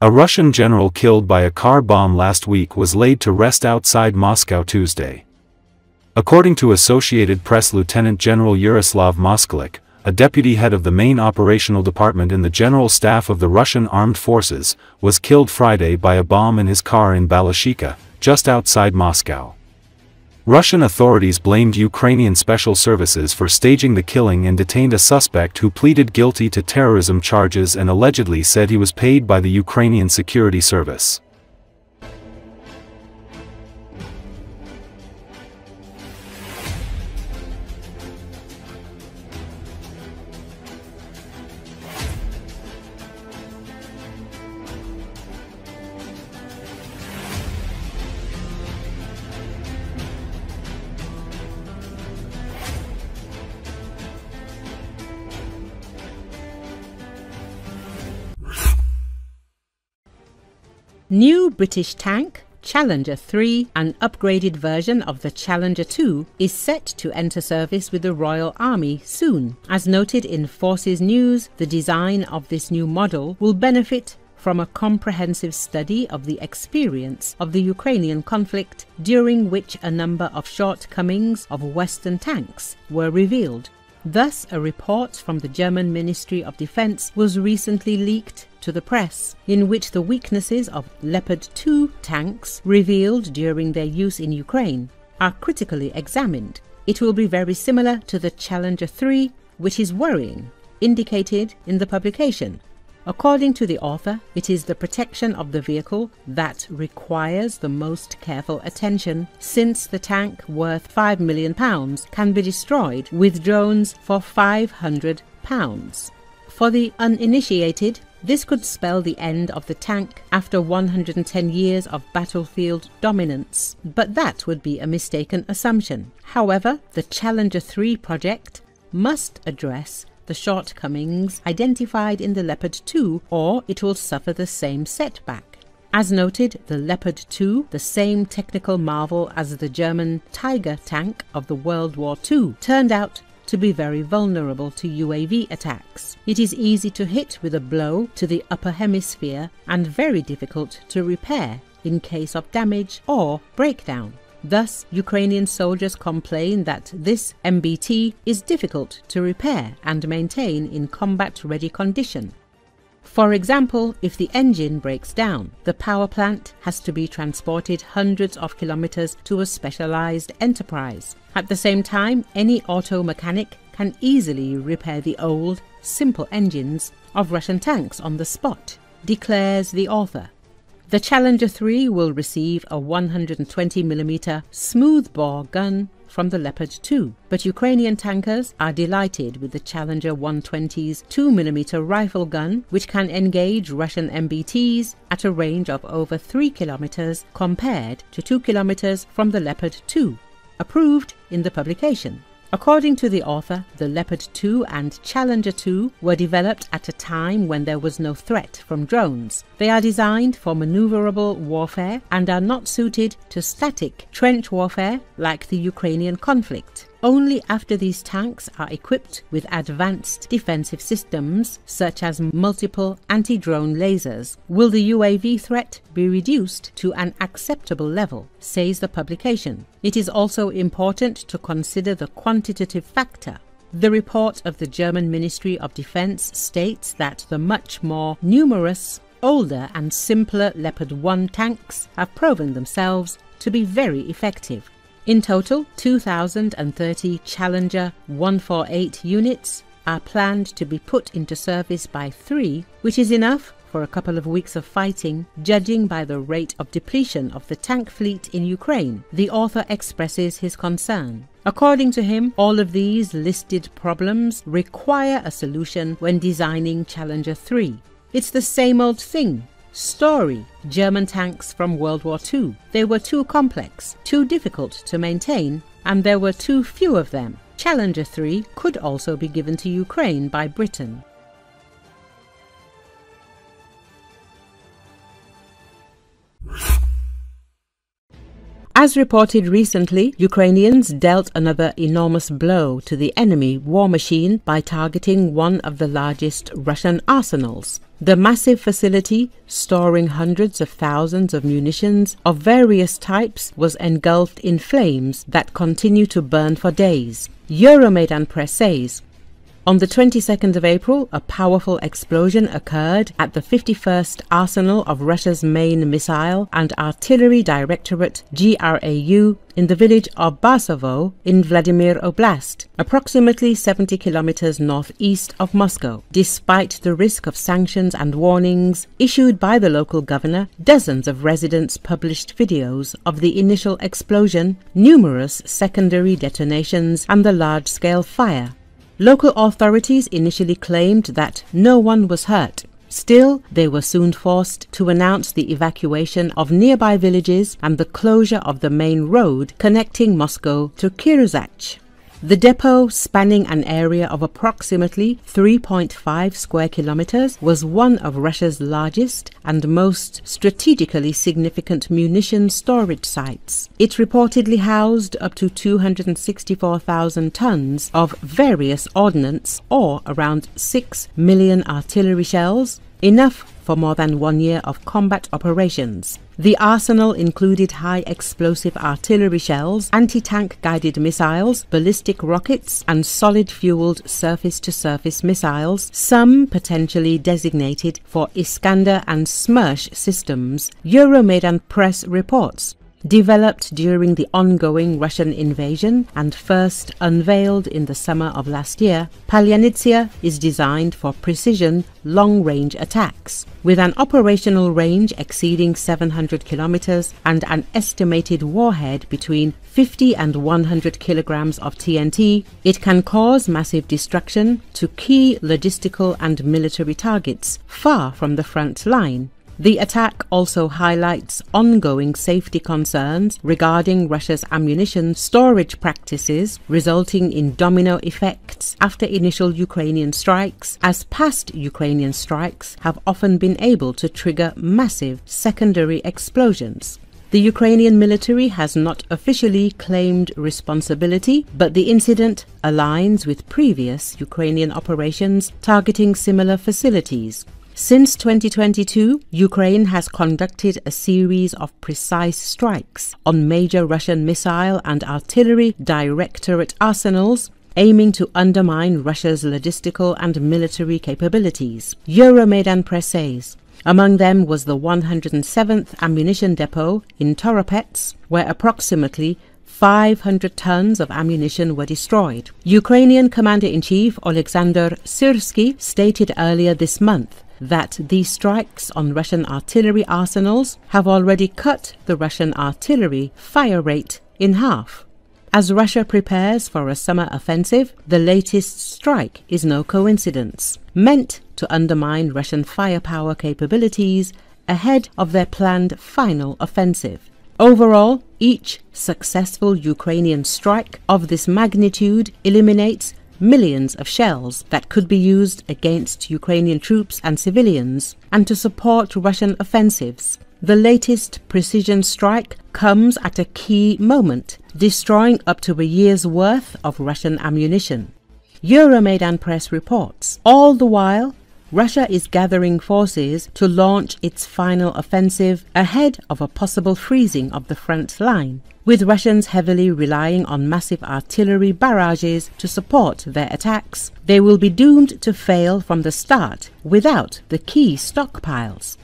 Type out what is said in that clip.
A Russian general killed by a car bomb last week was laid to rest outside Moscow Tuesday. According to Associated Press, Lieutenant General Yaroslav Moskalik, a deputy head of the main operational department in the General Staff of the Russian Armed Forces, was killed Friday by a bomb in his car in Balashikha, just outside Moscow. Russian authorities blamed Ukrainian special services for staging the killing and detained a suspect who pleaded guilty to terrorism charges and allegedly said he was paid by the Ukrainian Security Service. New British tank, Challenger 3, an upgraded version of the Challenger 2, is set to enter service with the Royal Army soon. As noted in Forces News, the design of this new model will benefit from a comprehensive study of the experience of the Ukrainian conflict, during which a number of shortcomings of Western tanks were revealed. Thus, a report from the German Ministry of Defense was recently leaked to the press, in which the weaknesses of Leopard 2 tanks revealed during their use in Ukraine are critically examined. It will be very similar to the Challenger 3, which is worrying, indicated in the publication. According to the author, it is the protection of the vehicle that requires the most careful attention, since the tank worth £5 million can be destroyed with drones for £500. For the uninitiated, this could spell the end of the tank after 110 years of battlefield dominance, but that would be a mistaken assumption. However, the Challenger 3 project must address the shortcomings identified in the Leopard 2, or it will suffer the same setback. As noted, the Leopard 2, the same technical marvel as the German Tiger tank of the World War II, turned out to be very vulnerable to UAV attacks. It is easy to hit with a blow to the upper hemisphere and very difficult to repair in case of damage or breakdown. Thus, Ukrainian soldiers complain that this MBT is difficult to repair and maintain in combat-ready condition. For example, if the engine breaks down, the power plant has to be transported hundreds of kilometers to a specialized enterprise. At the same time, any auto mechanic can easily repair the old, simple engines of Russian tanks on the spot, declares the author. The Challenger 3 will receive a 120mm smoothbore gun from the Leopard 2, but Ukrainian tankers are delighted with the Challenger 120's 2mm rifle gun, which can engage Russian MBTs at a range of over 3 kilometers compared to 2 kilometers from the Leopard 2, approved in the publication. According to the author, the Leopard 2 and Challenger 2 were developed at a time when there was no threat from drones. They are designed for maneuverable warfare and are not suited to static trench warfare like the Ukrainian conflict. Only after these tanks are equipped with advanced defensive systems, such as multiple anti-drone lasers, will the UAV threat be reduced to an acceptable level, says the publication. It is also important to consider the quantitative factor. The report of the German Ministry of Defense states that the much more numerous, older and simpler Leopard 1 tanks have proven themselves to be very effective. In total, 2,030 Challenger 148 units are planned to be put into service by 3, which is enough for a couple of weeks of fighting, judging by the rate of depletion of the tank fleet in Ukraine. The author expresses his concern. According to him, all of these listed problems require a solution when designing Challenger 3. It's the same old thing. Story: German tanks from World War II. They were too complex, too difficult to maintain, and there were too few of them. Challenger 3 could also be given to Ukraine by Britain. As reported recently, Ukrainians dealt another enormous blow to the enemy war machine by targeting one of the largest Russian arsenals. The massive facility, storing hundreds of thousands of munitions of various types, was engulfed in flames that continue to burn for days. Euromaidan Press says, on the 22nd of April, a powerful explosion occurred at the 51st Arsenal of Russia's main missile and artillery directorate GRAU in the village of Basovo in Vladimir Oblast, approximately 70 kilometers northeast of Moscow. Despite the risk of sanctions and warnings issued by the local governor, dozens of residents published videos of the initial explosion, numerous secondary detonations, and the large-scale fire. Local authorities initially claimed that no one was hurt. Still, they were soon forced to announce the evacuation of nearby villages and the closure of the main road connecting Moscow to Kyiv. The depot, spanning an area of approximately 3.5 square kilometers, was one of Russia's largest and most strategically significant munition storage sites. It reportedly housed up to 264,000 tons of various ordnance, or around 6 million artillery shells, enough for more than 1 year of combat operations. The arsenal included high explosive artillery shells, anti-tank guided missiles, ballistic rockets, and solid-fueled surface-to-surface missiles, some potentially designated for Iskander and Smersh systems, Euromaidan Press reports. Developed during the ongoing Russian invasion and first unveiled in the summer of last year, Palyanitsia is designed for precision, long-range attacks. With an operational range exceeding 700 kilometers and an estimated warhead between 50 and 100 kilograms of TNT, it can cause massive destruction to key logistical and military targets far from the front line. The attack also highlights ongoing safety concerns regarding Russia's ammunition storage practices, resulting in domino effects after initial Ukrainian strikes, as past Ukrainian strikes have often been able to trigger massive secondary explosions. The Ukrainian military has not officially claimed responsibility, but the incident aligns with previous Ukrainian operations targeting similar facilities. Since 2022, Ukraine has conducted a series of precise strikes on major Russian missile and artillery directorate arsenals, aiming to undermine Russia's logistical and military capabilities. Euromaidan Press says, among them was the 107th Ammunition Depot in Toropets, where approximately 500 tons of ammunition were destroyed. Ukrainian Commander-in-Chief Oleksandr Syrsky stated earlier this month that these strikes on Russian artillery arsenals have already cut the Russian artillery fire rate in half. As Russia prepares for a summer offensive, the latest strike is no coincidence, meant to undermine Russian firepower capabilities ahead of their planned final offensive. Overall, each successful Ukrainian strike of this magnitude eliminates millions of shells that could be used against Ukrainian troops and civilians, and to support Russian offensives. The latest precision strike comes at a key moment, destroying up to a year's worth of Russian ammunition. Euromaidan Press reports. All the while, Russia is gathering forces to launch its final offensive ahead of a possible freezing of the front line, with Russians heavily relying on massive artillery barrages to support their attacks. They will be doomed to fail from the start without the key stockpiles.